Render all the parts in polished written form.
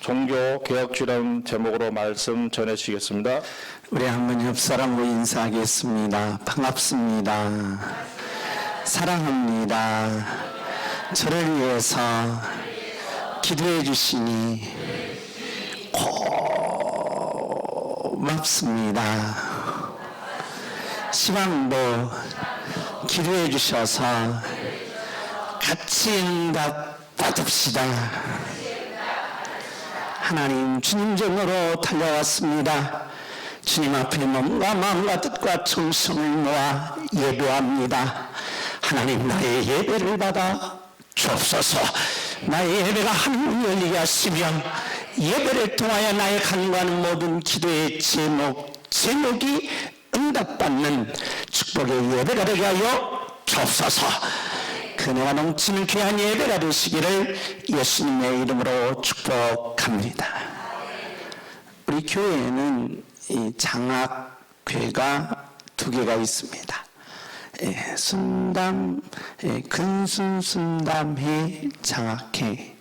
종교개혁주라는 제목으로 말씀 전해주시겠습니다. 우리 한번 옆 사람으로 인사하겠습니다. 반갑습니다. 사랑합니다. 저를 위해서 기도해 주시니 고맙습니다. 시방도 기도해 주셔서 같이 응답 받읍시다. 하나님, 주님 전으로 달려왔습니다. 주님 앞에 몸과 마음과 뜻과 정성을 모아 예배합니다. 하나님, 나의 예배를 받아 주옵소서. 나의 예배가 하나님 열리게 하시며 예배를 통하여 나의 간구하는 모든 기도의 제목이 응답받는 축복의 예배가 되게 하여 주옵소서. 그네가 넘치는 귀한 예배가 되시기를 예수님의 이름으로 축복합니다. 우리 교회에는 이 장학회가 2개가 있습니다. 순담, 근순순담회 장학회,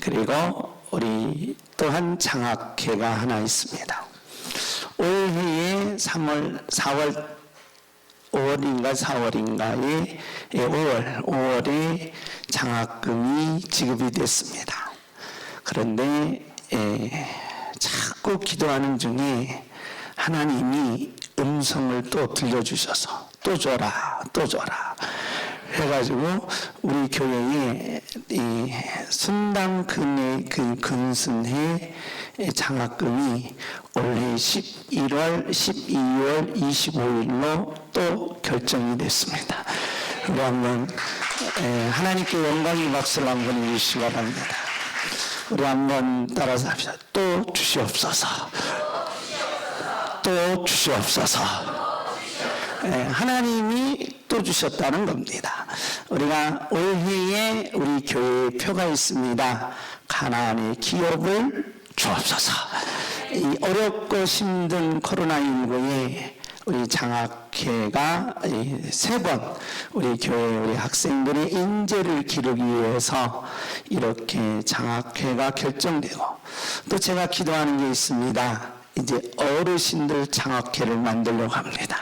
그리고 우리 또한 장학회가 하나 있습니다. 올해에 4월인가에 5월에 장학금이 지급이 됐습니다. 그런데 자꾸 기도하는 중에 하나님이 음성을 또 들려주셔서 또 줘라 해가지고 우리 교회에 이 순당 근순회 장학금이 올해 11월, 12월 25일로 또 결정이 됐습니다. 우리 한번 하나님께 영광의 박수를 한번 해주시기 바랍니다. 우리 한번 따라서 합시다. 또 주시옵소서. 또 주시옵소서. 하나님이 또 주셨다는 겁니다. 우리가 올해에 우리 교회에 표가 있습니다. 가나안의 기업을 주옵소서. 이 어렵고 힘든 코로나19에 우리 장학회가 3번 우리 교회 우리 학생들의 인재를 기르기 위해서 이렇게 장학회가 결정되고, 또 제가 기도하는 게 있습니다. 이제 어르신들 장학회를 만들려고 합니다.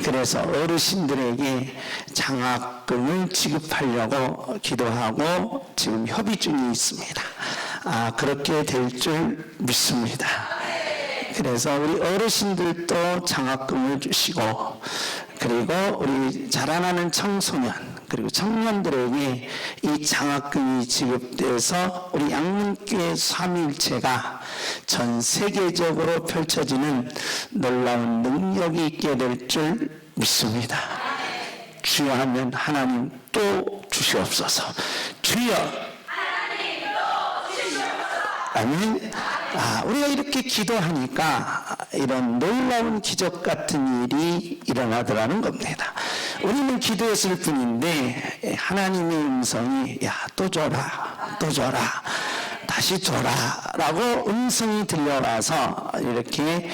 그래서 어르신들에게 장학금을 지급하려고 기도하고 지금 협의 중에 있습니다. 그렇게 될 줄 믿습니다. 그래서 우리 어르신들도 장학금을 주시고, 그리고 우리 자라나는 청소년 그리고 청년들에게 이 장학금이 지급돼서 우리 양문교회 삼위일체가 전 세계적으로 펼쳐지는 놀라운 능력이 있게 될 줄 믿습니다. 주여 하면 하나님 또 주시옵소서. 주여 아멘. 우리가 이렇게 기도하니까 이런 놀라운 기적 같은 일이 일어나더라는 겁니다. 우리는 기도했을 뿐인데 하나님의 음성이 또 줘라, 또 줘라, 다시 줘라 라고 음성이 들려와서 이렇게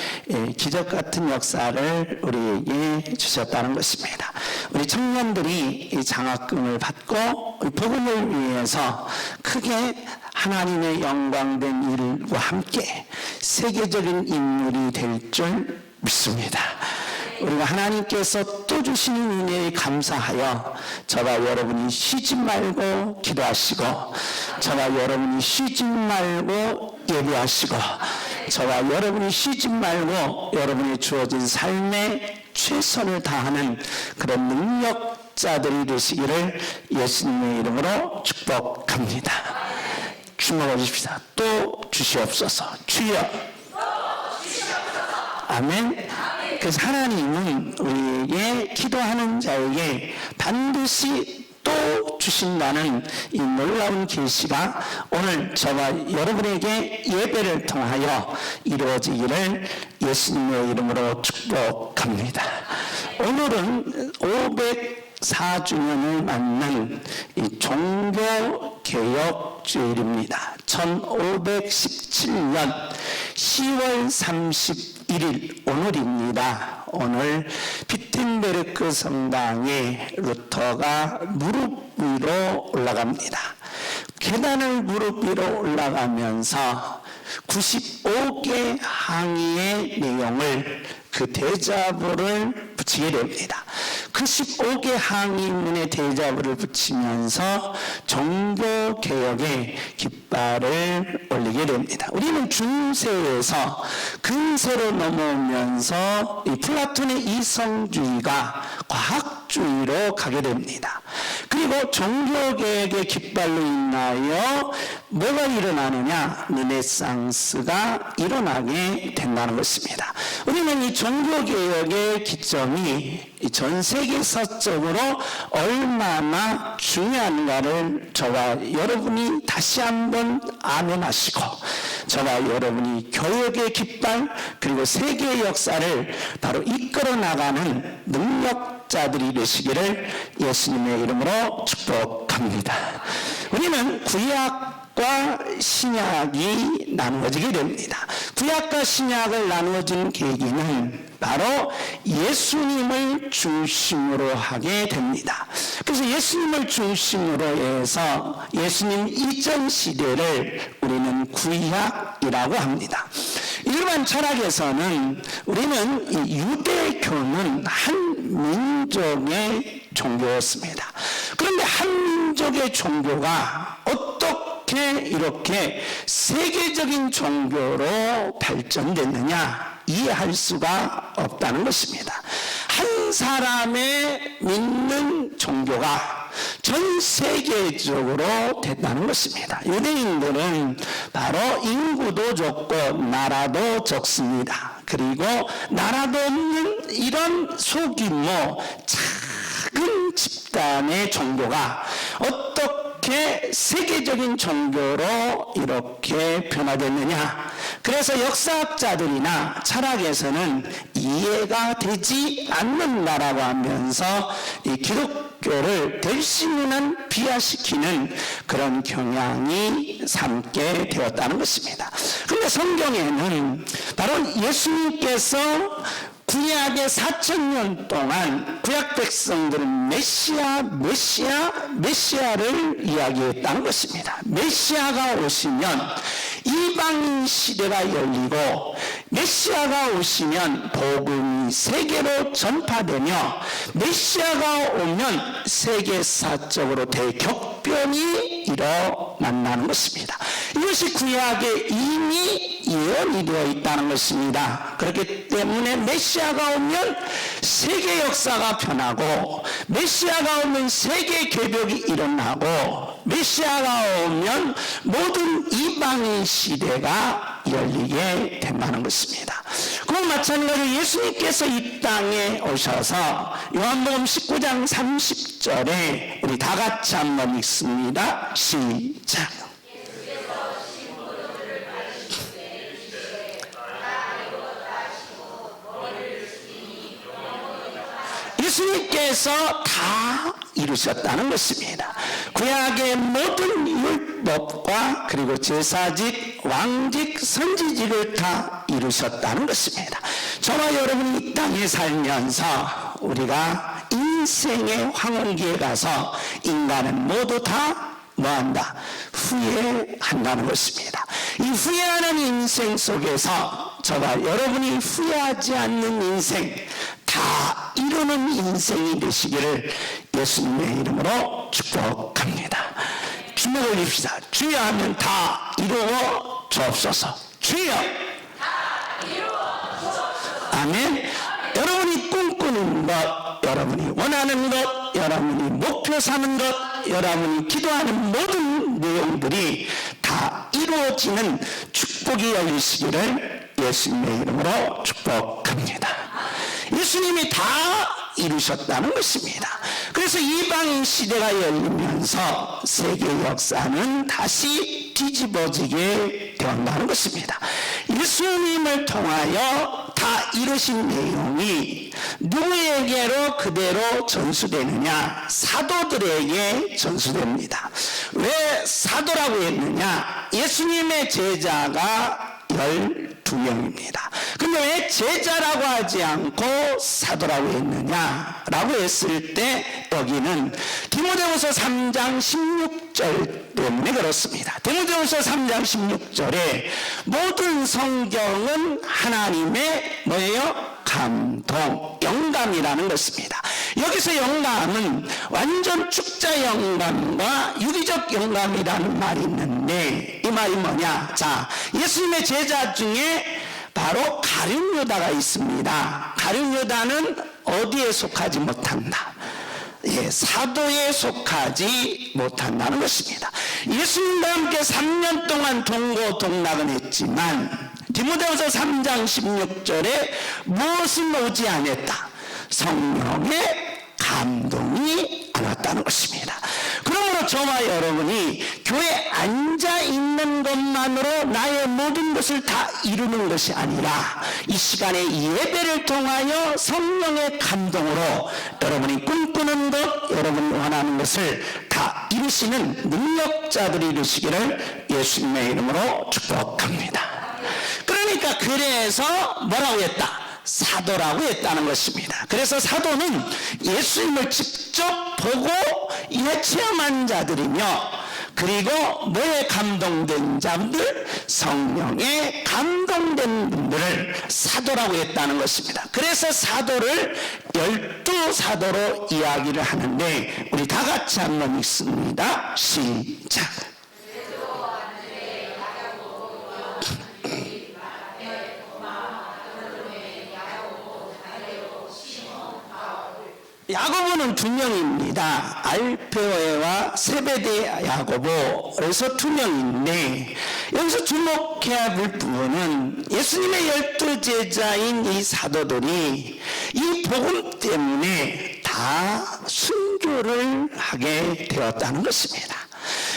기적 같은 역사를 우리에게 주셨다는 것입니다. 우리 청년들이 이 장학금을 받고 복음을 위해서 크게 하나님의 영광된 일과 함께 세계적인 인물이 될 줄 믿습니다. 우리가 하나님께서 또 주시는 은혜에 감사하여 저와 여러분이 쉬지 말고 기도하시고, 저와 여러분이 쉬지 말고 예배하시고, 저와 여러분이 쉬지 말고 여러분이 주어진 삶에 최선을 다하는 그런 능력자들이 되시기를 예수님의 이름으로 축복합니다. 주목해 주십시다. 또 주시옵소서. 주여. 아멘. 그래서 하나님은 우리에게 기도하는 자에게 반드시 또 주신다는 이 놀라운 계시가 오늘 저와 여러분에게 예배를 통하여 이루어지기를 예수님의 이름으로 축복합니다. 오늘은 504주년을 맞는 이 종교개혁주일입니다. 1517년 10월 31일 오늘입니다. 오늘 비텐베르크 성당에 루터가 무릎 위로 올라갑니다. 계단을 무릎 위로 올라가면서 95개 항의의 내용을 그 대자보를 붙이게 됩니다. 그 15개 항의문의 대자보를 붙이면서 종교개혁의 깃발을 올리게 됩니다. 우리는 중세에서 근세로 넘어오면서 이 플라톤의 이성주의가 과학주의로 가게 됩니다. 그리고 종교개혁의 깃발로 인하여 뭐가 일어나느냐? 르네상스가 일어나게 된다는 것입니다. 우리는 이 종교개혁의 기점이 전 세계사적으로 얼마나 중요한가를 저와 여러분이 다시 한번 암연하시고, 저와 여러분이 교역의 깃발 그리고 세계의 역사를 바로 이끌어 나가는 능력자들이 되시기를 예수님의 이름으로 축복합니다. 우리는 구약과 신약이 나누어지게 됩니다. 구약과 신약을 나누어진 계기는 바로 예수님을 중심으로 하게 됩니다. 그래서 예수님을 중심으로 해서 예수님 이전 시대를 우리는 구약이라고 합니다. 일반 철학에서는 우리는 이 유대교는 한 민족의 종교였습니다. 그런데 한 민족의 종교가 어떻게 이렇게 세계적인 종교로 발전됐느냐? 이해할 수가 없다는 것입니다. 한 사람의 믿는 종교가 전 세계적으로 됐다는 것입니다. 유대인들은 바로 인구도 적고 나라도 적습니다. 그리고 나라도 없는 이런 소규모 작은 집단의 종교가 어떻게 세계적인 종교로 이렇게 변화됐느냐? 그래서 역사학자들이나 철학에서는 이해가 되지 않는다라고 하면서 이 기독교를 대신은 비하시키는 그런 경향이 삼게 되었다는 것입니다. 그런데 성경에는 바로 예수님께서 구약의 4,000년 동안 구약 백성들은 메시아를 이야기했다는 것입니다. 메시아가 오시면 이방인 시대가 열리고, 메시아가 오시면 복음이 세계로 전파되며, 메시아가 오면 세계사적으로 대격변이 일어난다는 것입니다. 이것이 구약에 이미 예언이 되어 있다는 것입니다. 그렇기 때문에 메시아가 오면 세계 역사가 변하고, 메시아가 오면 세계 개벽이 일어나고, 메시아가 오면 모든 이방인 시대가 열리게 된다는 것입니다. 그와 마찬가지로 예수님께서 이 땅에 오셔서 요한복음 19장 30절에 우리 다 같이 한번 읽습니다. 시작. 예수님께서 다 이루셨다는 것입니다. 구약의 모든 율법과 그리고 제사직, 왕직, 선지직을 다 이루셨다는 것입니다. 저와 여러분이 이 땅에 살면서 우리가 인생의 황혼기에 가서 인간은 모두 다 뭐한다? 후회한다는 것입니다. 이 후회하는 인생 속에서 저와 여러분이 후회하지 않는 인생, 다 이루는 인생이 되시기를 예수님의 이름으로 축복합니다. 주먹을 립시다. 주여 하면 다 이루어 주옵소서. 주여. 아멘. 여러분이 꿈꾸는 것, 여러분이 원하는 것, 여러분이 목표 삼은 것, 여러분이 기도하는 모든 내용들이 다 이루어지는 축복이 열리시기를 예수님의 이름으로 축복합니다. 예수님이 다 이루셨다는 것입니다. 그래서 이방인 시대가 열리면서 세계 역사는 다시 뒤집어지게 된다는 것입니다. 예수님을 통하여 다 이루신 내용이 누구에게로 그대로 전수되느냐? 사도들에게 전수됩니다. 왜 사도라고 했느냐? 예수님의 제자가 12명입니다. 근데 왜 제자라고 하지 않고 사도라고 했느냐라고 했을 때 여기는 디모데후서 3장 16절 때문에 그렇습니다. 디모데후서 3장 16절에 모든 성경은 하나님의 뭐예요? 감동, 영감이라는 것입니다. 여기서 영감은 완전 축자 영감과 유기적 영감이라는 말이 있는데 이 말이 뭐냐? 자, 예수님의 제자 중에 바로 가룟 유다가 있습니다. 가룟 유다는 어디에 속하지 못한다? 예, 사도에 속하지 못한다는 것입니다. 예수님과 함께 3년 동안 동고동락은 했지만 디모데후서 3장 16절에 무엇은 오지 않았다? 성령의 감동이 안 왔다는 것입니다. 그러므로 저와 여러분이 교회에 앉아 있는 것만으로 나의 모든 것을 다 이루는 것이 아니라 이 시간에 예배를 통하여 성령의 감동으로 여러분이 꿈꾸는 것, 여러분이 원하는 것을 다 이루시는 능력자들이 이루시기를 예수님의 이름으로 축복합니다. 그러니까 그래서 뭐라고 했다? 사도라고 했다는 것입니다. 그래서 사도는 예수님을 직접 보고 체험한 자들이며 그리고 뭐에 감동된 자들? 성령에 감동된 분들을 사도라고 했다는 것입니다. 그래서 사도를 12사도로 이야기를 하는데 우리 다 같이 한번 읽습니다. 시작. 야고보는 2명입니다. 알페오와 세베대 야고보, 그래서 2명인데 여기서 주목해야 할 부분은 예수님의 12제자인 이 사도들이 이 복음 때문에 다 순교를 하게 되었다는 것입니다.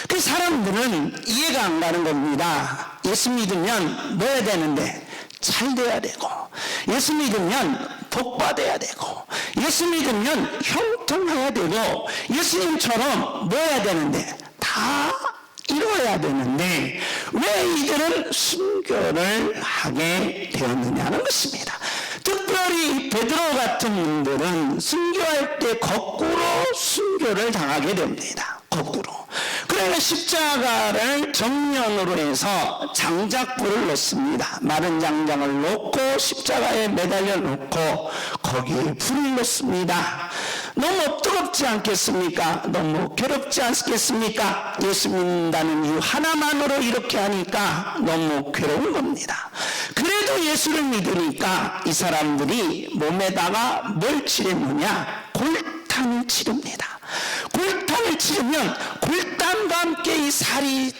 그 사람들은 이해가 안 가는 겁니다. 예수 믿으면 뭐 해야 되는데? 잘 돼야 되고, 예수 믿으면 복 받아야 되고, 예수 믿으면 형통해야 되고, 예수님처럼 뭐 해야 되는데? 다 이루어야 되는데 왜 이들은 순교를 하게 되었느냐는 것입니다. 특별히 베드로 같은 분들은 순교할 때 거꾸로 순교를 당하게 됩니다. 거꾸로. 그러나 십자가를 정면으로 해서 장작불을 놓습니다. 마른 장작을 놓고 십자가에 매달려 놓고 거기에 불을 놓습니다. 너무 뜨겁지 않겠습니까? 너무 괴롭지 않겠습니까? 예수 믿는다는 이유 하나만으로 이렇게 하니까 너무 괴로운 겁니다. 그래도 예수를 믿으니까 이 사람들이 몸에다가 뭘 칠했느냐? 골탕을 치릅니다. 골탕을 치르면 골탕과 함께 이 살이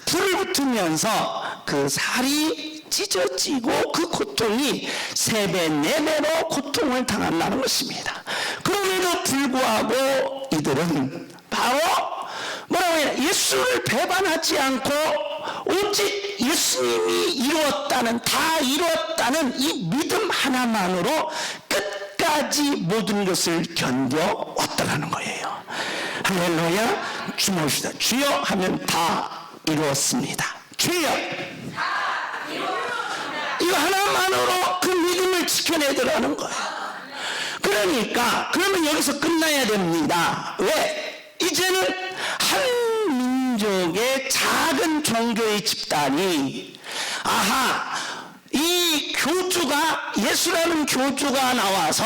불을 붙으면서 그 살이 찢어지고 그 고통이 3배, 4배로 고통을 당한다는 것입니다. 그럼에도 불구하고 이들은 바로 뭐라고 해야 예수를 배반하지 않고 오직 예수님이 이루었다는, 다 이루었다는 이 믿음 하나만으로 끝까지 모든 것을 견뎌왔다는 거예요. 할렐루야. 주모시다. 주여 하면 다 이루었습니다. 주여. 이거 하나만으로 그 믿음을 지켜내더라는 거예요. 그러니까 그러면 여기서 끝나야 됩니다. 왜? 이제는 한 민족의 작은 종교의 집단이 이 교주가, 예수라는 교주가 나와서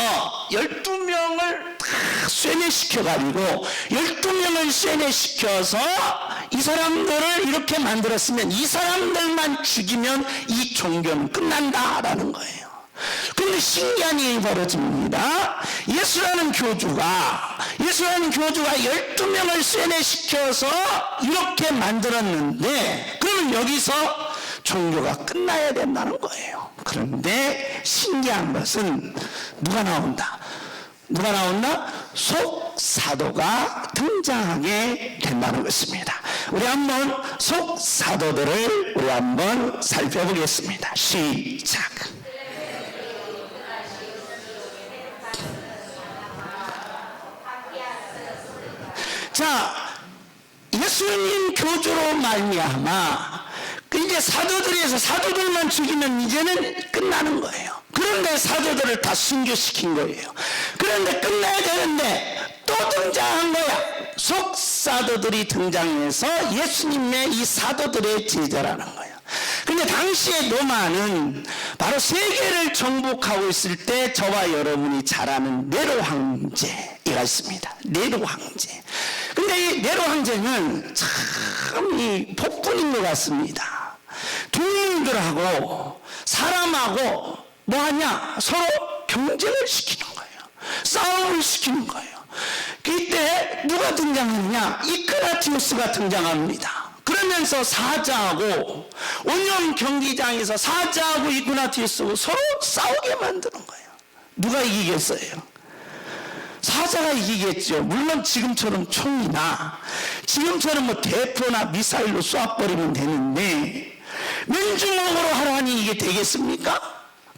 12명을 다 쇠뇌시켜가지고 12명을 쇠뇌시켜서 이 사람들을 이렇게 만들었으면 이 사람들만 죽이면 이 종교는 끝난다라는 거예요. 그런데 신기한 일이 벌어집니다. 예수라는 교주가 12명을 쇠뇌시켜서 이렇게 만들었는데 그러면 여기서 종교가 끝나야 된다는 거예요. 그런데 신기한 것은 누가 나온다? 속사도가 등장하게 된다는 것입니다. 우리 한번 속사도들을 우리 한번 살펴보겠습니다. 시작. 자, 예수님 교주로 말미암아 이제 이제 사도들에서 사도들만 죽이면 이제는 끝나는 거예요. 그런데 사도들을 다 순교시킨 거예요. 그런데 끝나야 되는데 또 등장한 거야. 속사도들이 등장해서 예수님의 이 사도들의 제자라는 거예요. 근데 당시에 로마는 바로 세계를 정복하고 있을 때 저와 여러분이 잘 아는 네로 황제가 있습니다. 네로 황제. 근데 이 네로 황제는 참 이 폭군인 것 같습니다. 동물들하고 사람하고 뭐하냐? 서로 경쟁을 시키는 거예요. 싸움을 시키는 거예요. 그때 누가 등장하느냐? 이크라티우스가 등장합니다. 그러면서 사자하고 온영 경기장에서 사자하고 이크라티우스하고 서로 싸우게 만드는 거예요. 누가 이기겠어요? 사자가 이기겠죠. 물론 지금처럼 총이나 지금처럼 뭐 대포나 미사일로 쏴버리면 되는데 맨주먹으로 하라니 이게 되겠습니까?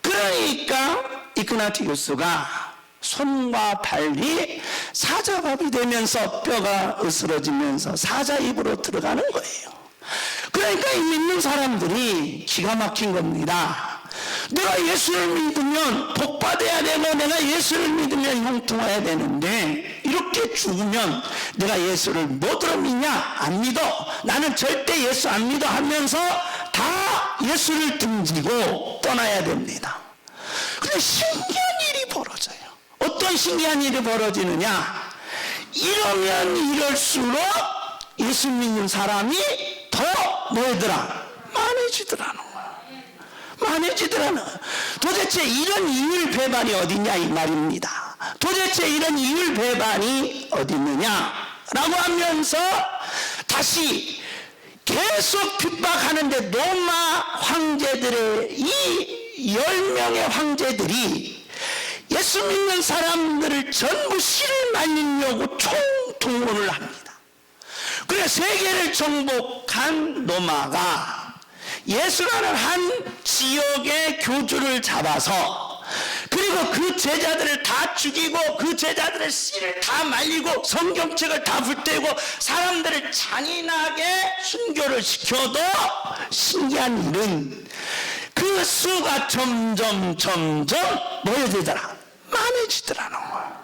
그러니까 이그나티우스가 손과 발이 사자밥이 되면서 뼈가 으스러지면서 사자 입으로 들어가는 거예요. 그러니까 이 믿는 사람들이 기가 막힌 겁니다. 내가 예수를 믿으면 복받아야 되고 내가 예수를 믿으면 형통해야 되는데 이렇게 죽으면 내가 예수를 뭐로 믿냐? 안 믿어. 나는 절대 예수 안 믿어 하면서 다 예수를 등지고 떠나야 됩니다. 근데 신기한 일이 벌어져요. 어떤 신기한 일이 벌어지느냐? 이러면 이럴수록 예수 믿는 사람이 더 뭐더라? 많아지더라는 거야. 많아지더라는 거야. 도대체 이런 이율배반이 어디냐 이 말입니다. 도대체 이런 이율배반이 어디 있느냐? 라고 하면서 다시 계속 핍박하는데 로마 황제들의 이 10명의 황제들이 예수 믿는 사람들을 전부 씨를 말리려고 총동원을 합니다. 그래 세계를 정복한 로마가 예수라는 한 지역의 교주를 잡아서 그리고 그 제자들을 다 죽이고 그 제자들의 씨를 다 말리고 성경책을 다 불태우고 사람들을 잔인하게 순교를 시켜도 신기한 일은 그 수가 점점 모여들더라. 많아지더라는 거야.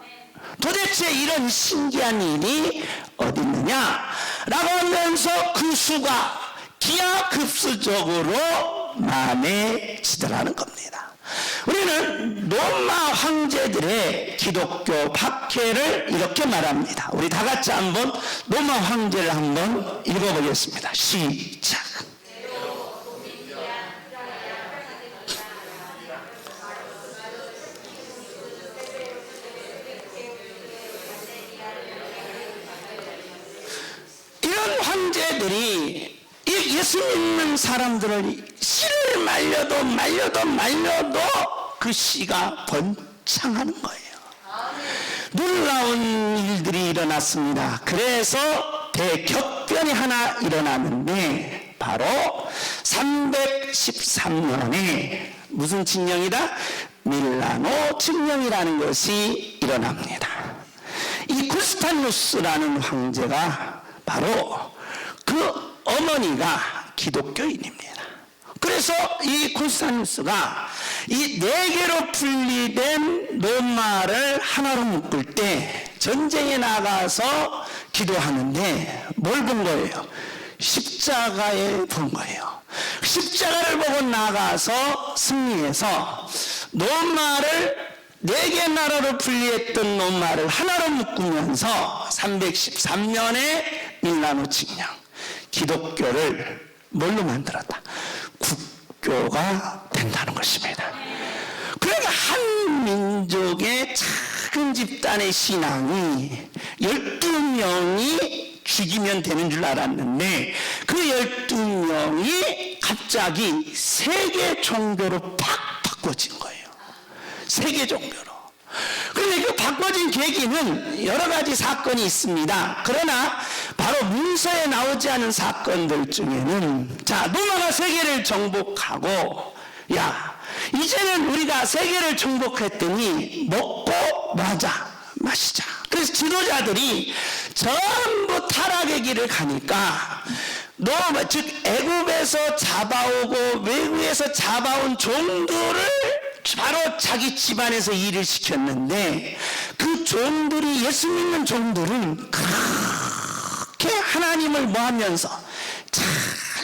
도대체 이런 신기한 일이 어디 있느냐? 라고 하면서 그 수가 기하급수적으로 많아지더라는 겁니다. 우리는 로마 황제들의 기독교 박해를 이렇게 말합니다. 우리 다 같이 한번 로마 황제를 한번 읽어보겠습니다. 시작. 이런 황제들이 예수 믿는 사람들을 씨를 말려도 그 씨가 번창하는 거예요. 놀라운 일들이 일어났습니다. 그래서 대격변이 하나 일어나는데 바로 313년에 무슨 칙령이다? 밀라노 칙령이라는 것이 일어납니다. 이 구스타누스라는 황제가 바로 그 어머니가 기독교인입니다. 그래서 이 구스타누스가 이 4개로 분리된 로마를 하나로 묶을 때 전쟁에 나가서 기도하는데 뭘 본 거예요? 십자가에 본 거예요. 십자가를 보고 나가서 승리해서 로마를 4개 나라로 분리했던 로마를 하나로 묶으면서 313년에 밀라노 칙령 기독교를 뭘로 만들었다? 국교가 된다는 것입니다. 그러니까 한 민족의 작은 집단의 신앙이 12명이 죽이면 되는 줄 알았는데 그 12명이 갑자기 세계 종교로 팍 바꿔진 거예요. 세계 종교로. 그런데 그 바꿔진 계기는 여러 가지 사건이 있습니다. 그러나 바로 문서에 나오지 않은 사건들 중에는 자, 로마가 세계를 정복하고 야, 이제는 우리가 세계를 정복했더니 먹고 마시자. 그래서 지도자들이 전부 타락의 길을 가니까 즉 애굽에서 잡아오고 외국에서 잡아온 종들을 바로 자기 집안에서 일을 시켰는데, 그 종들이, 예수 믿는 종들은 그렇게 하나님을 뭐하면서 잘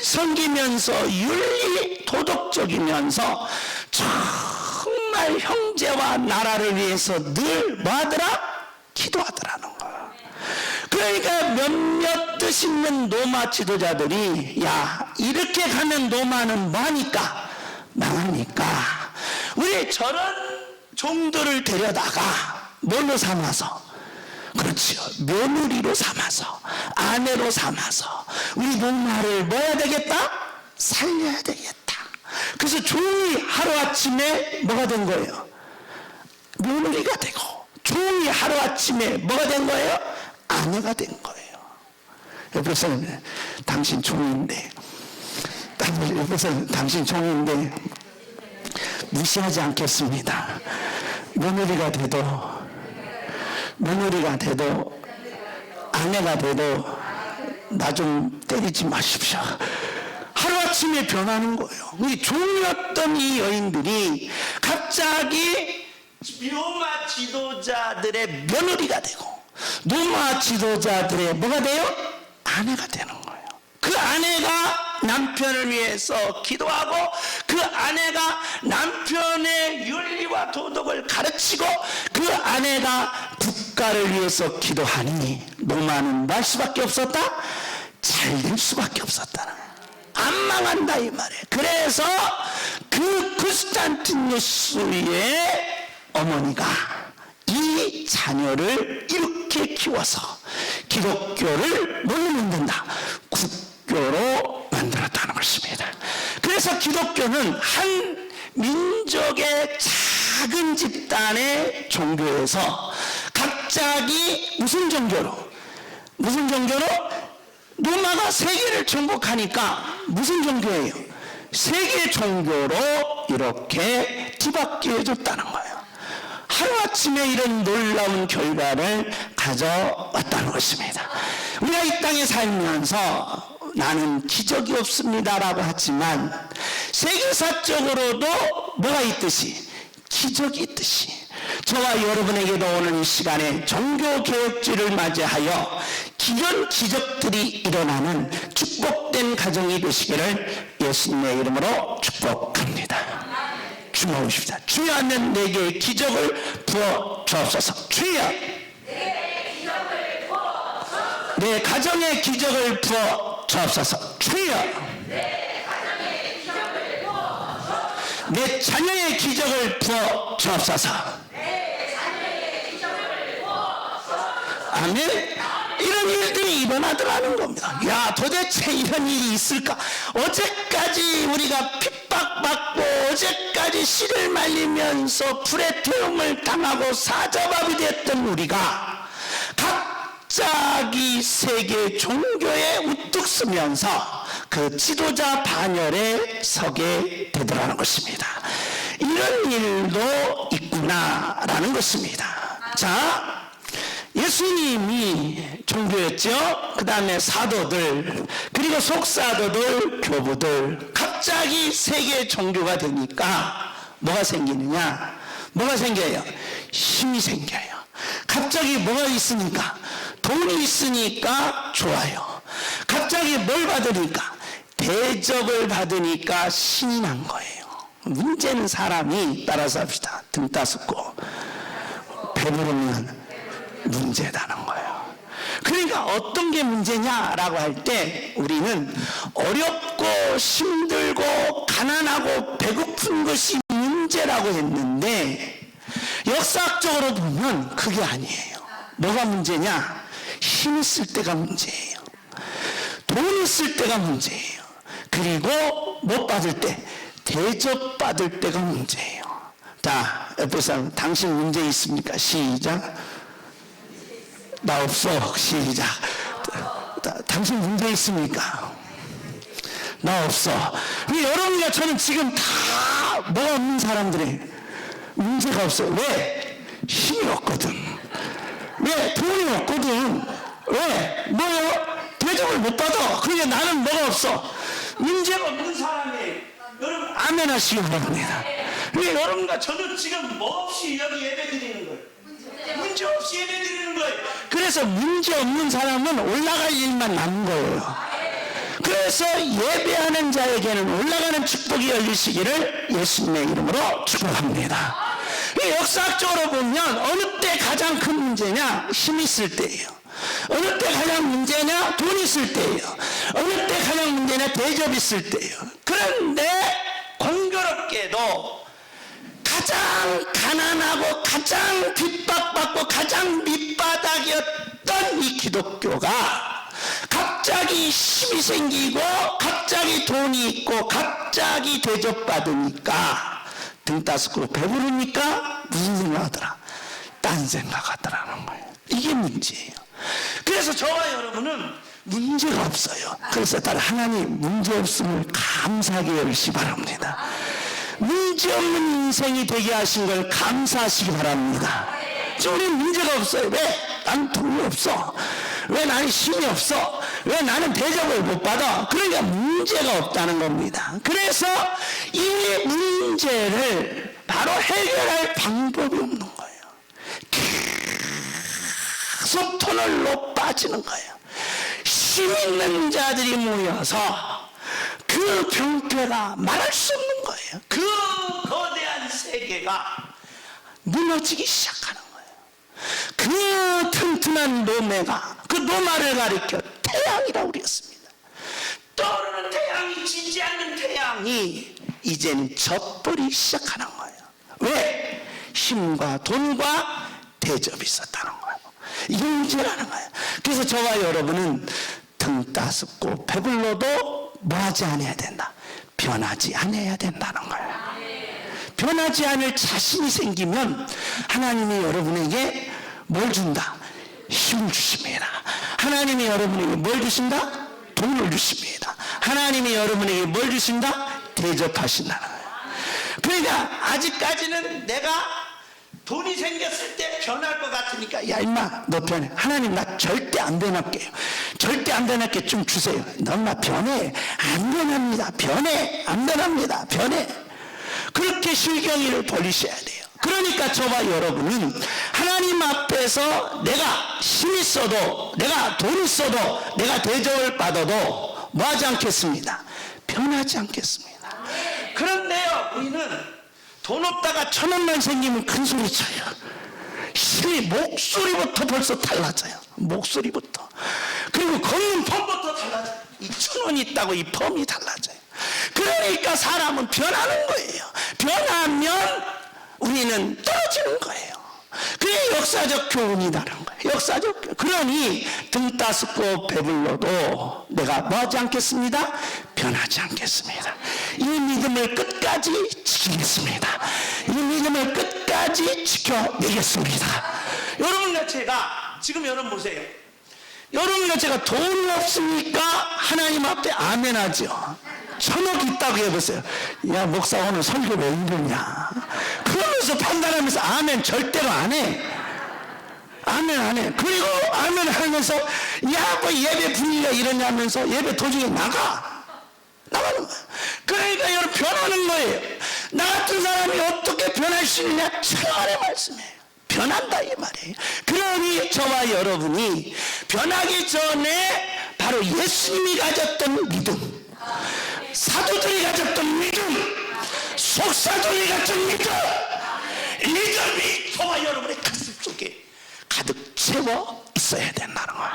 섬기면서 윤리 도덕적이면서 정말 형제와 나라를 위해서 늘 뭐하더라? 기도하더라는 거야. 그러니까 몇몇 뜻 있는 로마 지도자들이, 야, 이렇게 가면 로마는 뭐하니까? 망하니까 우리 저런 종들을 데려다가 뭘로 삼아서, 그렇지요, 며느리로 삼아서, 아내로 삼아서 우리 로마를 뭐 해야 되겠다? 살려야 되겠다. 그래서 종이 하루아침에 뭐가 된 거예요? 며느리가 되고, 종이 하루아침에 뭐가 된 거예요? 아내가 된 거예요. 옆에서 당신 종인데, 옆에서 당신 종인데 무시하지 않겠습니다. 며느리가 돼도 아내가 돼도 나 좀 때리지 마십시오. 하루아침에 변하는 거예요. 우리 종이었던 이 여인들이 갑자기 로마 지도자들의 며느리가 되고, 로마 지도자들의 뭐가 돼요? 아내가 되는 거예요. 그 아내가 남편을 위해서 기도하고, 그 아내가 남편의 윤리와 도덕을 가르치고, 그 아내가 국가를 위해서 기도하니 로마는 말 수밖에 없었다? 잘 될 수밖에 없었다는 거예요. 안 망한다 이 말이에요. 그래서 그 구스탄티누스의 어머니가 이 자녀를 이렇게 키워서 기독교를 뭘로 만든다? 국교로 만들었다는 것입니다. 그래서 기독교는 한 민족의 작은 집단의 종교에서 갑자기 무슨 종교로? 로마가 세계를 정복하니까 무슨 종교예요? 세계 종교로 이렇게 뒤바뀌어 줬다는 거예요. 하루아침에 이런 놀라운 결과를 가져왔다는 것입니다. 우리가 이 땅에 살면서 나는 기적이 없습니다라고 하지만, 세계사적으로도 뭐가 있듯이? 기적이 있듯이, 저와 여러분에게도 오늘 이 시간에 종교개혁주의를 맞이하여 기런 기적들이 일어나는 축복된 가정이 되시기를 예수님의 이름으로 축복합니다. 주모십시다. 주여 하면 내게 기적을 부어 주옵소서. 주여, 내 가정에 기적을 부어 주옵소서. 주여, 내 자녀의 기적을 부어 주옵소서. 아멘. 이런 일들이 일어나더라는 겁니다. 야, 도대체 이런 일이 있을까? 어제까지 우리가 핍박받고, 어제까지 씨를 말리면서 불의 태움을 당하고 사자밥이 됐던 우리가 갑자기 세계 종교에 우뚝 서면서 그 지도자 반열에 서게 되더라는 것입니다. 이런 일도 있구나라는 것입니다. 자, 예수님이 종교였죠. 그 다음에 사도들, 그리고 속사도들, 교부들, 갑자기 세계 종교가 되니까 뭐가 생기느냐? 뭐가 생겨요? 힘이 생겨요. 갑자기 뭐가 있으니까? 돈이 있으니까 좋아요. 갑자기 뭘 받으니까? 대접을 받으니까 신이 난 거예요. 문제는 사람이, 따라서 합시다, 등 따숩고 배부르면 문제다는 거예요. 그러니까 어떤 게 문제냐라고 할 때 우리는 어렵고 힘들고 가난하고 배고픈 것이 문제라고 했는데, 역사학적으로 보면 그게 아니에요. 뭐가 문제냐? 힘 있을 때가 문제예요. 돈 있을 때가 문제예요. 그리고 못 받을 때, 대접받을 때가 문제예요. 자, 옆에 사람, 당신 문제 있습니까? 시작. 나 없어. 시작. 당신 문제 있습니까? 나 없어. 여러분과 저는 지금 다 뭐가 없는 사람들이 문제가 없어요. 왜? 힘이 없거든. 왜? 돈이 없거든. 왜? 뭐요? 대접을 못 받아. 그러니까 나는 뭐가 없어. 문제가 없는 사람이 여러분 아멘 하시기 바랍니다. 그러니까 여러분과 저는 지금 뭐 없이 여기 예배 드리는 거예요. 문제 없이 예배 드리는 거예요. 그래서 문제 없는 사람은 올라갈 일만 남은 거예요. 그래서 예배하는 자에게는 올라가는 축복이 열리시기를 예수님의 이름으로 축복합니다. 역사학적으로 보면 어느 때 가장 큰 문제냐? 힘 있을 때예요. 어느 때 가장 문제냐? 돈 있을 때예요. 어느 때 가장 문제냐? 대접 있을 때예요. 그런데 공교롭게도 가장 가난하고 가장 핍박받고 가장 밑바닥이었던 이 기독교가 갑자기 힘이 생기고 갑자기 돈이 있고 갑자기 대접받으니까 등 따스고 배부르니까 무슨 생각하더라? 딴 생각하더라는 거예요. 이게 문제예요. 그래서 저와 여러분은 문제가 없어요. 그래서 따라 하나님 문제 없음을 감사하게 열시 바랍니다. 문제 없는 인생이 되게 하신 걸 감사하시기 바랍니다. 우리 문제가 없어요. 왜? 난 돈이 없어. 왜 나는 힘이 없어? 왜 나는 대접을 못 받아? 그러니까 문제가 없다는 겁니다. 그래서 이 문제를 바로 해결할 방법이 없는 거예요. 계속 터널로 빠지는 거예요. 힘 있는 자들이 모여서 그 병폐가 말할 수 없는 거예요. 그 거대한 세계가 무너지기 시작하는 거예요. 그 튼튼한 노매가 그 노마를 가리켜 태양이라고 그랬습니다. 떠오르는 태양이 지지 않는 태양이 이제는 젖버리기 시작하는 거예요. 왜? 힘과 돈과 대접이 있었다는 거예요. 이게 문제라는 거예요. 그래서 저와 여러분은 등 따숩고 배불러도 뭐하지 않아야 된다. 변하지 않아야 된다는 거예요. 변하지 않을 자신이 생기면 하나님이 여러분에게 뭘 준다? 힘을 주십니다. 하나님이 여러분에게 뭘 주신다? 돈을 주십니다. 하나님이 여러분에게 뭘 주신다? 대접하신다는 거예요. 그러니까 아직까지는 내가 돈이 생겼을 때 변할 것 같으니까 야 임마 너 변해. 하나님 나 절대 안 변할게요. 절대 안 변할게 좀 주세요. 너 임마 변해. 안 변합니다. 변해. 안 변합니다. 변해. 그렇게 실경이를 벌리셔야 돼요. 그러니까 저와 여러분은 하나님 앞에서 내가 힘이 있어도 내가 돈이 있어도 내가 대접을 받아도 뭐하지 않겠습니다. 변하지 않겠습니다. 그런데요 우리는 돈 없다가 1,000원만 생기면 큰 소리 쳐요. 힘이 목소리부터 벌써 달라져요. 목소리부터. 그리고 걷는 펌부터 달라져요. 이 1,000원이 있다고 이 펌이 달라져요. 그러니까 사람은 변하는 거예요. 변하면 우리는 떨어지는 거예요. 그게 역사적 교훈이라는 거예요. 역사적 교훈. 그러니 등 따숩고 배불러도 내가 뭐하지 않겠습니다? 변하지 않겠습니다. 이 믿음을 끝까지 지키겠습니다. 이 믿음을 끝까지 지켜내겠습니다. 여러분과 제가 지금 여러분 보세요. 여러분과 제가 돈 없으니까 하나님 앞에 아멘 하죠. 1,000억 있다고 해보세요. 야 목사 오늘 설교 왜 이러냐. 그러면서 판단하면서 아멘 절대로 안 해. 아멘 안 해. 그리고 아멘 하면서 야 뭐 예배 분위기가 이러냐면서 예배 도중에 나가는 거예요. 그러니까 여러분 변하는 거예요. 나 같은 사람이 어떻게 변할 수 있느냐? 생활의 말씀이에요. 변한다 이 말이에요. 그러니 저와 여러분이 변하기 전에 바로 예수님이 가졌던 믿음, 사도들이 가졌던 믿음, 속사들이 가졌던 믿음, 믿음이 저와 여러분의 가슴 속에 가득 채워 있어야 된다는 거예요.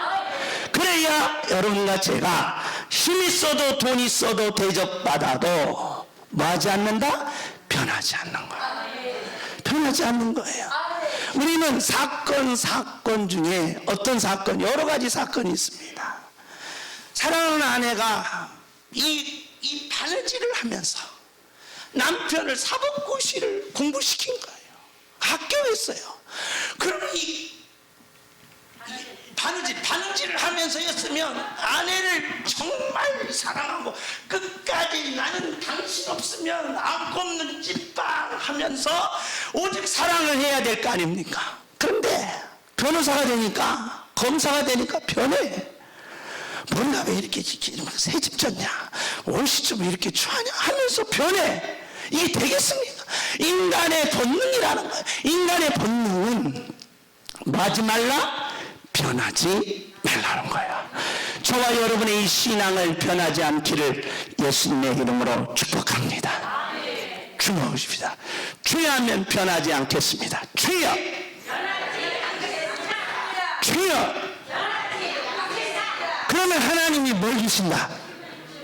그래야 여러분과 제가 힘 있어도 돈 있어도 대접받아도 뭐하지 않는다? 변하지 않는 거예요. 변하지 않는 거예요. 우리는 사건 중에 어떤 사건, 여러 가지 사건이 있습니다. 사랑하는 아내가 이 바느질을 하면서 남편을 사법고시를 공부시킨 거예요. 합격했어요. 그러면 이 바느질을 하면서였으면 아내를 정말 사랑하고 끝까지 나는 당신 없으면 안 꼽는 찐빵 하면서 오직 사랑을 해야 될 거 아닙니까? 그런데 변호사가 되니까 검사가 되니까 변해. 머리가 왜 이렇게 새집졌냐, 옷이 좀 이렇게 추하냐 하면서 변해. 이게 되겠습니까? 인간의 본능이라는 거예요. 인간의 본능은 뭐 하지 말라? 변하지 말라는 거야. 저와 여러분의 이 신앙을 변하지 않기를 예수님의 이름으로 축복합니다. 주모십시다. 주여 하면 변하지 않겠습니다. 주여, 주여. 그러면 하나님이 뭘 주신다?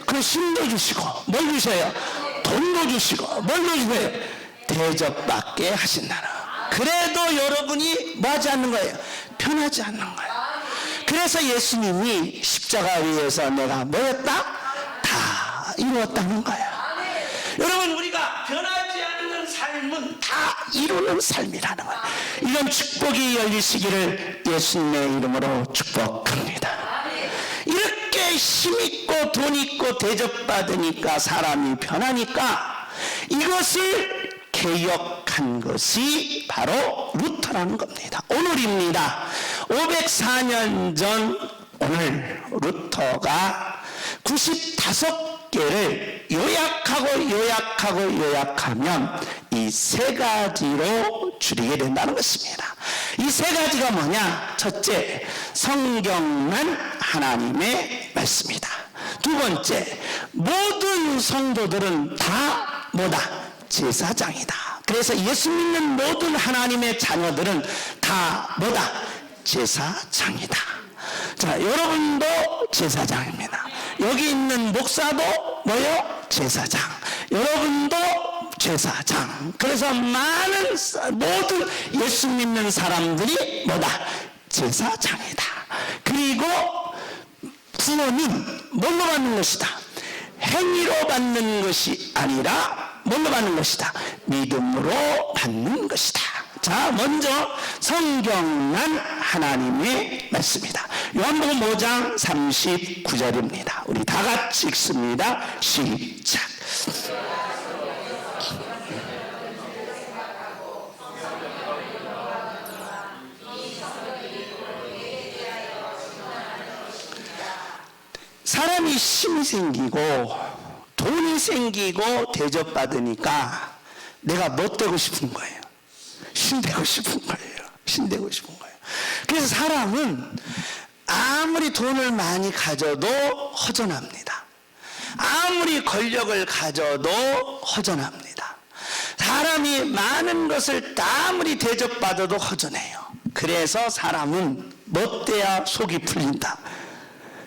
그 힘도 주시고 뭘 주셔요? 돈도 주시고 뭘로 주세요? 대접받게 하신다는. 그래도 여러분이 뭐 하지 않는 거예요? 변하지 않는 거예요. 그래서 예수님이 십자가 위에서 내가 뭐였다? 다 이루었다는 거예요. 여러분, 우리가 변하지 않는 삶은 다 이루는 삶이라는 거예요. 이런 축복이 열리시기를 예수님의 이름으로 축복합니다. 이렇게 힘있고 돈있고 대접받으니까 사람이 변하니까 이것을 개혁한 것이 바로 루터라는 겁니다. 오늘입니다. 504년 전 오늘 루터가 95개를 요약하면 이 세 가지로 줄이게 된다는 것입니다. 이 세 가지가 뭐냐? 첫째, 성경만 하나님의 말씀이다. 두 번째, 모든 성도들은 다 뭐다? 제사장이다. 그래서 예수 믿는 모든 하나님의 자녀들은 다 뭐다? 제사장이다. 자, 여러분도 제사장입니다. 여기 있는 목사도 뭐요? 제사장. 여러분도 제사장. 그래서 많은 모든 예수 믿는 사람들이 뭐다? 제사장이다. 그리고 구원은 뭘로 받는 것이다? 행위로 받는 것이 아니라 뭘로 받는 것이다? 믿음으로 받는 것이다. 자, 먼저 성경만 하나님의 말씀이다. 요한복음 5장 39절입니다. 우리 다 같이 읽습니다. 시작. 사람이 힘이 생기고 돈이 생기고 대접받으니까 내가 뭐 되고 싶은 거예요? 신되고 싶은 거예요. 신되고 싶은 거예요. 그래서 사람은 아무리 돈을 많이 가져도 허전합니다. 아무리 권력을 가져도 허전합니다. 사람이 많은 것을 아무리 대접받아도 허전해요. 그래서 사람은 뭐 돼야 속이 풀린다?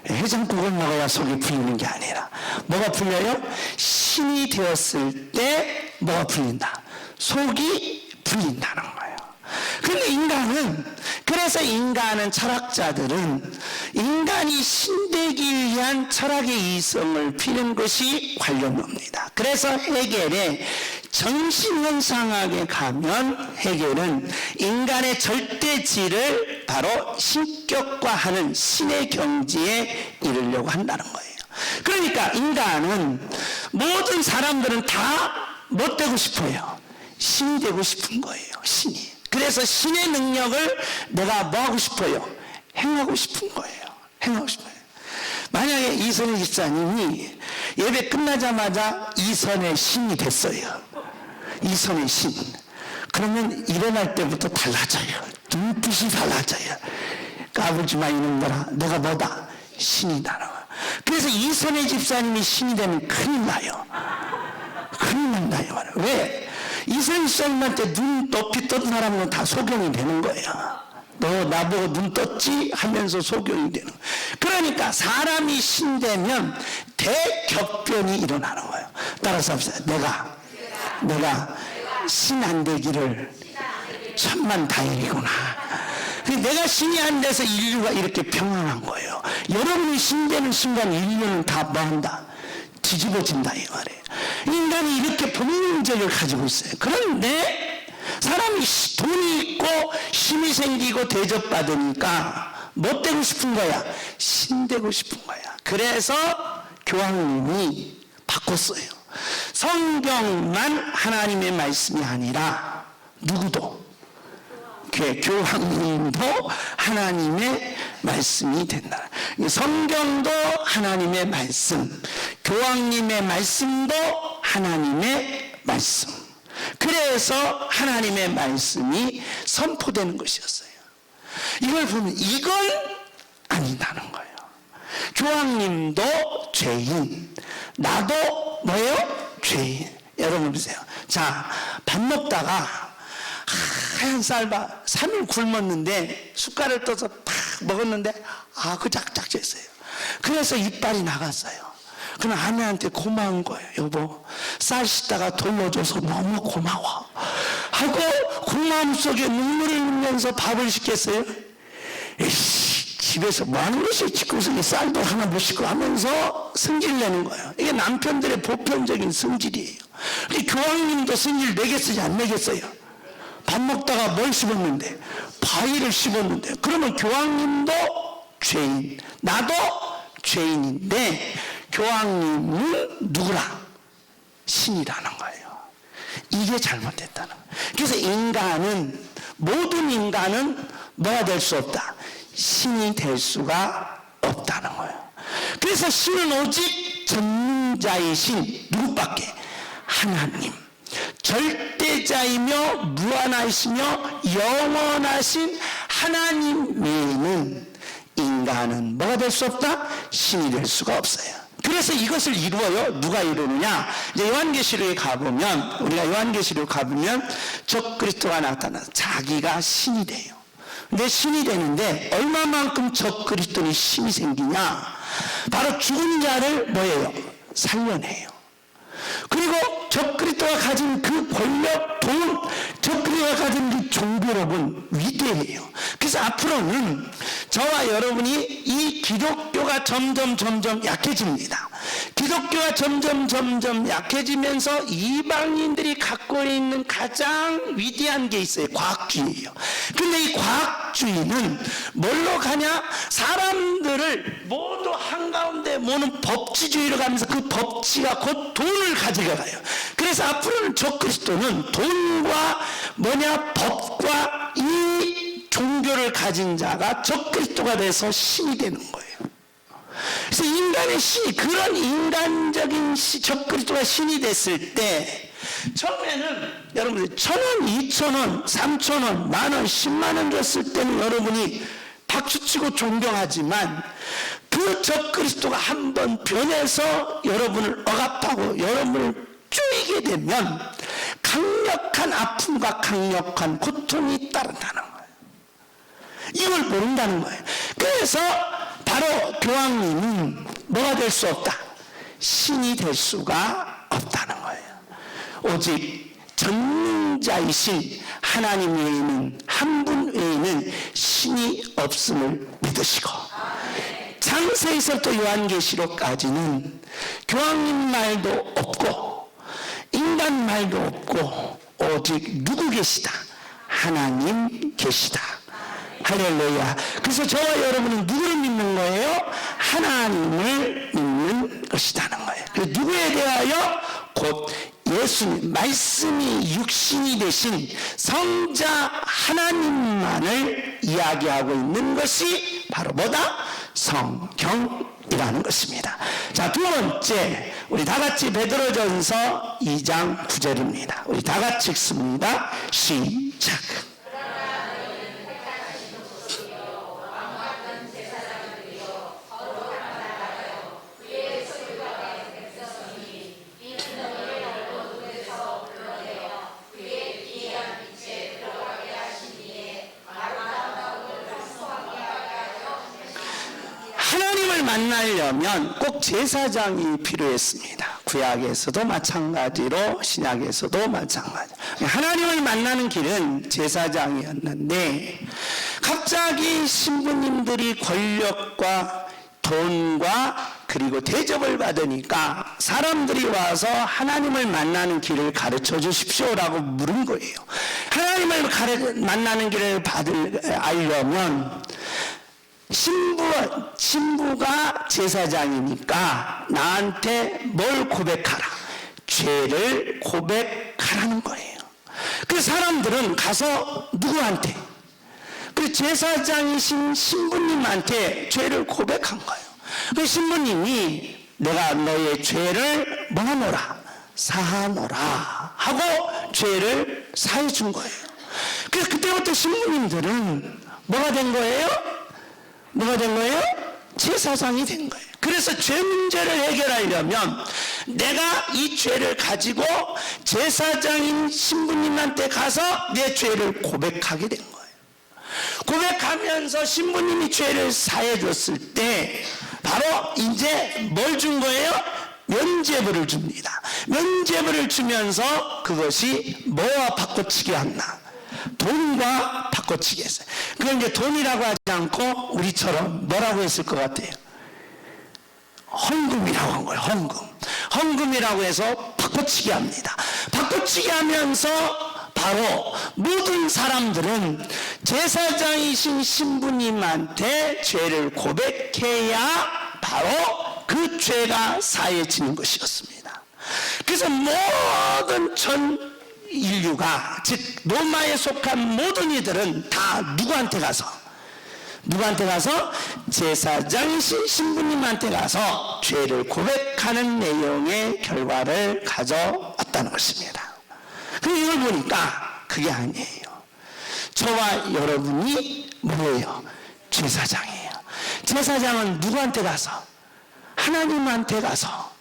해장국을 먹어야 속이 풀리는 게 아니라 뭐가 풀려요? 신이 되었을 때 뭐가 풀린다? 속이 풀린다는 거예요. 그런데 그래서 인간은 철학자들은 인간이 신되기 위한 철학의 이성을 피는 것이 관념입니다. 그래서 해겔의 정신현상학에 가면 해겔은 인간의 절대지를 바로 신격화하는 신의 경지에 이르려고 한다는 거예요. 그러니까 인간은 모든 사람들은 다 뭐 되고 싶어요? 신이 되고 싶은 거예요. 신이. 그래서 신의 능력을 내가 뭐 하고 싶어요? 행하고 싶은 거예요. 행하고 싶어요. 만약에 이선희 집사님이 예배 끝나자마자 이선의 신이 됐어요. 이선의 신. 그러면 일어날 때부터 달라져요. 눈빛이 달라져요. 까불지 마 이놈들아. 내가 뭐다? 신이다. 그래서 이선희 집사님이 신이 되면 큰일 나요. 큰일 난다요. 왜? 이선희 집사님한테 눈 높이 뜬 사람은 다 소경이 되는 거예요. 너 나보고 눈 떴지? 하면서 소경이 되는 거예요. 그러니까 사람이 신되면 대격변이 일어나는 거예요. 따라서 합시다. 내가 신 안 되기를 천만 다행이구나. 내가 신이 안 돼서 인류가 이렇게 평안한 거예요. 여러분이 신되는 순간 인류는 다 뭐한다? 뒤집어진다 이 말이에요. 인간이 이렇게 본능적을 가지고 있어요. 그런데 사람이 돈이 있고 힘이 생기고 대접받으니까 뭐 되고 싶은 거야? 신 되고 싶은 거야. 그래서 교황님이 바꿨어요. 성경만 하나님의 말씀이 아니라 누구도 교황님도 하나님의 말씀이 된다. 성경도 하나님의 말씀, 교황님의 말씀도 하나님의 말씀. 그래서 하나님의 말씀이 선포되는 것이었어요. 이걸 보면 이건 아니다는 거예요. 교황님도 죄인, 나도 뭐예요? 죄인. 여러분 보세요. 자, 밥 먹다가 하얀 쌀밥 3일 굶었는데 숟갈을 떠서 팍 먹었는데 그 짝짝했어요. 그래서 이빨이 나갔어요. 그럼 아내한테 고마운 거예요. 여보, 쌀 씻다가 돌려줘서 너무 고마워 하고 고마움 속에 눈물을 흘리면서 밥을 씻겠어요? 에이씨, 집에서 뭐 하는 것이 집구석에 쌀도 하나 못 씻고 하면서 성질내는 거예요. 이게 남편들의 보편적인 성질이에요. 근데 교황님도 성질 내겠어요, 안 내겠어요? 밥 먹다가 뭘 씹었는데? 바위를 씹었는데. 그러면 교황님도 죄인, 나도 죄인인데 교황님은 누구라? 신이라는 거예요. 이게 잘못됐다는 거예요. 그래서 인간은, 모든 인간은 뭐가 될 수 없다? 신이 될 수가 없다는 거예요. 그래서 신은 오직 전능자이신 누구밖에? 하나님. 절대자이며 무한하시며 영원하신 하나님 외에는 인간은 뭐가 될 수 없다? 신이 될 수가 없어요. 그래서 이것을 이루어요. 누가 이루느냐? 이제 요한계시록에 가보면, 우리가 요한계시록 가보면 적그리스도가 나타나서 자기가 신이 돼요. 근데 신이 되는데 얼마만큼 적그리스도니 신이 생기냐? 바로 죽은 자를 뭐예요? 살려내요. 그리고 적그리스도가 가진 그 권력, 돈, 적그리스도가 가진 그 종교력은 위대해요. 그래서 앞으로는 저와 여러분이 이 기독교가 점점 약해집니다. 기독교가 점점 약해지면서 이방인들이 갖고 있는 가장 위대한 게 있어요. 과학주의예요. 근데 이 과학주의는 뭘로 가냐? 사람들을 모두 한가운데 모는 법치주의로 가면서 그 법치가 곧 돈을 가져가요. 그래서 앞으로는 적그리스도는 돈과 법과 이 종교를 가진 자가 적그리스도가 돼서 신이 되는 거예요. 그래서 인간의 신이, 그런 인간적인 적그리스도가 신이 됐을 때 처음에는 여러분들 1,000원, 2,000원, 3,000원, 만원, 10만원 줬을 때는 여러분이 박수치고 존경하지만 그 적그리스도가 한번 변해서 여러분을 억압하고 여러분을 쪼이게 되면 강력한 아픔과 강력한 고통이 따른다는 거예요. 이걸 모른다는 거예요. 그래서 바로 교황님은 뭐가 될 수 없다? 신이 될 수가 없다는 거예요. 오직 전능자이신 하나님 외에는, 한 분 외에는 신이 없음을 믿으시고, 창세에서부터 요한계시록까지는 교황님 말도 없고 인간 말도 없고 오직 누구 계시다? 하나님 계시다. 할렐루야. 그래서 저와 여러분은 누구를 믿는 거예요? 하나님을 믿는 것이라는 거예요. 누구에 대하여? 곧 예수님, 말씀이 육신이 되신 성자 하나님만을 이야기하고 있는 것이 바로 뭐다? 성경이라는 것입니다. 자, 두 번째, 우리 다 같이 베드로전서 2장 9절입니다. 우리 다 같이 읽습니다. 시작. 하나님을 만나려면 꼭 제사장이 필요했습니다. 구약에서도 마찬가지로 신약에서도 마찬가지. 하나님을 만나는 길은 제사장이었는데 갑자기 신부님들이 권력과 돈과 그리고 대접을 받으니까 사람들이 와서 하나님을 만나는 길을 가르쳐 주십시오라고 물은 거예요. 하나님을 만나는 길을 알려면 신부가 제사장이니까 나한테 뭘 고백하라? 죄를 고백하라는 거예요. 그 사람들은 가서 누구한테? 그 제사장이신 신부님한테 죄를 고백한 거예요. 그 신부님이 내가 너의 죄를 뭐하노라? 사하노라 하고 죄를 사해 준 거예요. 그래서 그때부터 신부님들은 뭐가 된 거예요? 뭐가 된 거예요? 제사장이 된 거예요. 그래서 죄 문제를 해결하려면 내가 이 죄를 가지고 제사장인 신부님한테 가서 내 죄를 고백하게 된 거예요. 고백하면서 신부님이 죄를 사해 줬을 때 바로 이제 뭘 준 거예요? 면죄부를 줍니다. 면죄부를 주면서 그것이 뭐와 바꿔치기 했나? 돈과 바꿔치기 했어요. 그걸 이제 돈이라고 하지 않고 우리처럼 뭐라고 했을 것 같아요? 헌금이라고 한 거예요. 헌금이라고 해서 바꿔치기 합니다. 바꿔치기 하면서 바로 모든 사람들은 제사장이신 신부님한테 죄를 고백해야 바로 그 죄가 사해지는 것이었습니다. 그래서 모든 전 인류가, 즉 로마에 속한 모든 이들은 다 누구한테 가서 제사장이신 신부님한테 가서 죄를 고백하는 내용의 결과를 가져왔다는 것입니다. 그런데 이걸 보니까 그게 아니에요. 저와 여러분이 뭐예요? 제사장이에요. 제사장은 누구한테 가서? 하나님한테 가서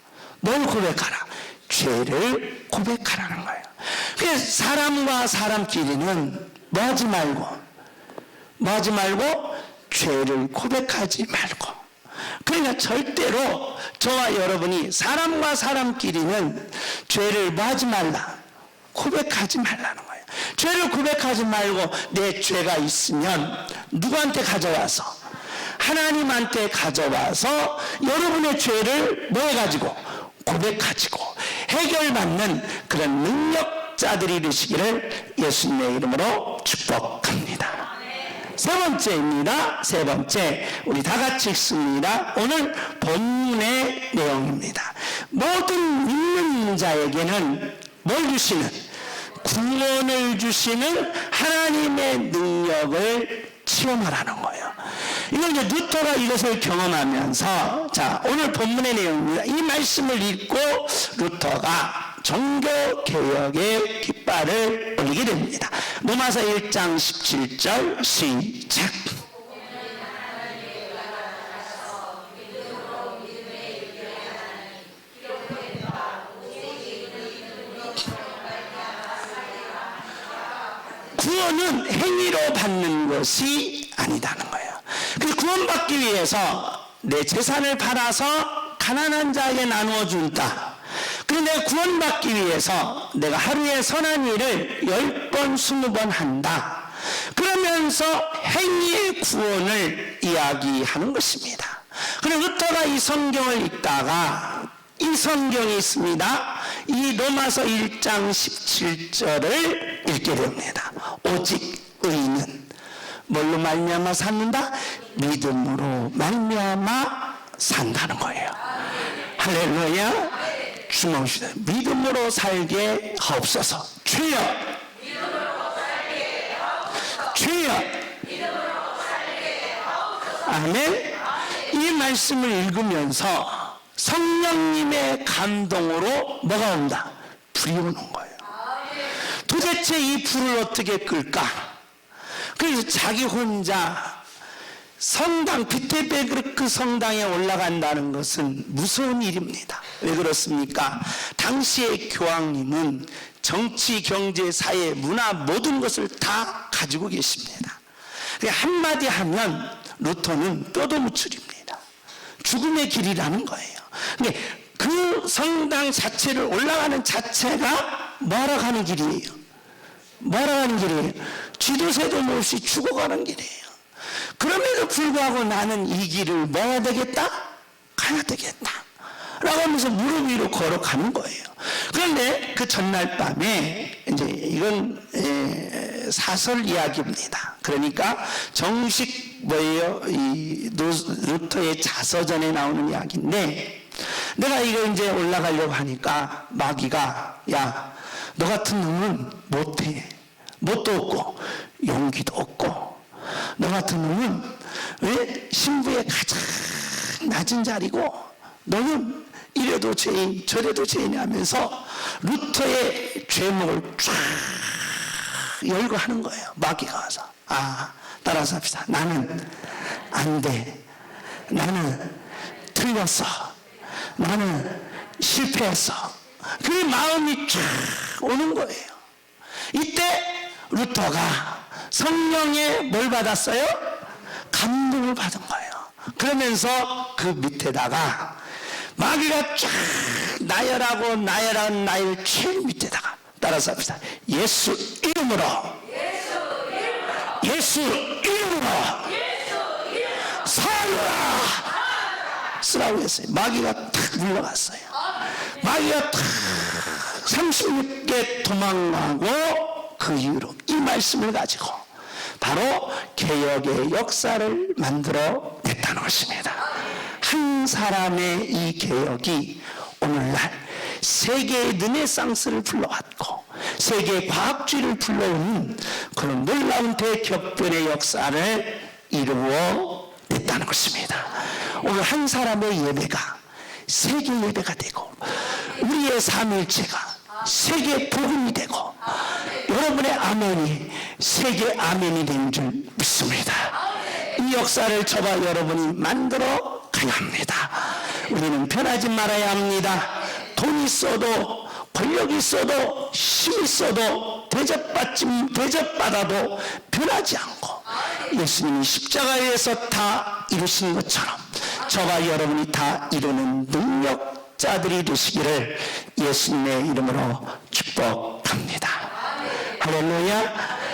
뭘 고백하라? 죄를 고백하라는 거예요. 그래서 사람과 사람끼리는 뭐하지 말고 죄를 고백하지 말고. 그러니까 절대로 저와 여러분이 사람과 사람끼리는 죄를 뭐하지 말라? 고백하지 말라는 거예요. 죄를 고백하지 말고 내 죄가 있으면 누구한테 가져와서? 하나님한테 가져와서 여러분의 죄를 뭐 해가지고? 고백가지고 해결받는 그런 능력자들이 되시기를 예수님의 이름으로 축복합니다. 세 번째입니다. 세 번째, 우리 다 같이 읽습니다. 오늘 본문의 내용입니다. 모든 믿는 자에게는 뭘 주시는? 구원을 주시는 하나님의 능력을 체험하라는 거예요. 이건 이제 루터가 이것을 경험하면서, 자, 오늘 본문의 내용입니다. 이 말씀을 읽고 루터가 종교개혁의 깃발을 올리게 됩니다. 로마서 1장 17절 시작. 구원은 행위로 받는 것이 아니다는 거예요. 그 구원받기 위해서 내 재산을 팔아서 가난한 자에게 나누어 준다. 그런데 구원받기 위해서 내가 하루에 선한 일을 10번, 20번 한다. 그러면서 행위의 구원을 이야기하는 것입니다. 그래서 루터가 이 성경을 읽다가 이 성경이 있습니다. 이 로마서 1장 17절을 읽게 됩니다. 오직 의인은 뭘로 말미암아 산다? 믿음으로 말미암아 산다는 거예요. 할렐루야. 주먹시다. 믿음으로 살게 하옵소서. 주여. 주여. 아멘. 이 말씀을 읽으면서 성령님의 감동으로 뭐가 온다? 불이 오는 거예요. 도대체 이 불을 어떻게 끌까? 그래서 자기 혼자 성당, 비테베르크 성당에 올라간다는 것은 무서운 일입니다. 왜 그렇습니까? 당시의 교황님은 정치, 경제, 사회, 문화 모든 것을 다 가지고 계십니다. 한마디 하면 루터는 뼈도 무출입니다. 죽음의 길이라는 거예요. 그 성당 자체를 올라가는 자체가 뭐하러 가는 길이에요? 뭐하러 가는 길이에요? 쥐도 새도 없이 죽어가는 길이에요. 그럼에도 불구하고 나는 이 길을 뭐 해야 되겠다? 가야 되겠다. 라고 하면서 무릎 위로 걸어가는 거예요. 그런데 그 전날 밤에, 이제 이건 사설 이야기입니다. 그러니까 정식 뭐예요? 이 루터의 자서전에 나오는 이야기인데, 내가 이거 이제 올라가려고 하니까 마귀가, 야, 너 같은 놈은 못해. 뭣도 없고, 용기도 없고, 너 같은 놈은 왜 신부의 가장 낮은 자리고 너는 이래도 죄인 저래도 죄인이 하면서 루터의 죄목을 쫙 열고 하는 거예요. 마귀가 와서 따라서 합시다. 나는 안 돼. 나는 틀렸어. 나는 실패했어. 그 마음이 쫙 오는 거예요. 이때 루터가 성령의 뭘 받았어요? 감동을 받은 거예요. 그러면서 그 밑에다가 마귀가 쫙 나열하고 나열한 나열 제일 밑에다가 따라서 합시다. 예수 이름으로 예수 이름으로 살아라 쓰라고 했어요. 마귀가 탁 물러갔어요. 마귀가 탁 36개 도망가고 그 이후로 이 말씀을 가지고 바로 개혁의 역사를 만들어 냈다는 것입니다. 한 사람의 이 개혁이 오늘날 세계의 르네상스를 불러왔고 세계의 과학주의를 불러오는 그런 놀라운 대격변의 역사를 이루어 냈다는 것입니다. 오늘 한 사람의 예배가 세계 예배가 되고 우리의 삼일체가 세계 복음이 되고 여러분의 아멘이 세계 아멘이 된 줄 믿습니다. 이 역사를 저와 여러분이 만들어 가야 합니다. 우리는 변하지 말아야 합니다. 돈 있어도 권력 있어도 힘 있어도 대접받아도 변하지 않고 예수님이 십자가에서 다 이루신 것처럼 저와 여러분이 다 이루는 능력자들이 되시기를 예수님의 이름으로 축복합니다. 할렐루야.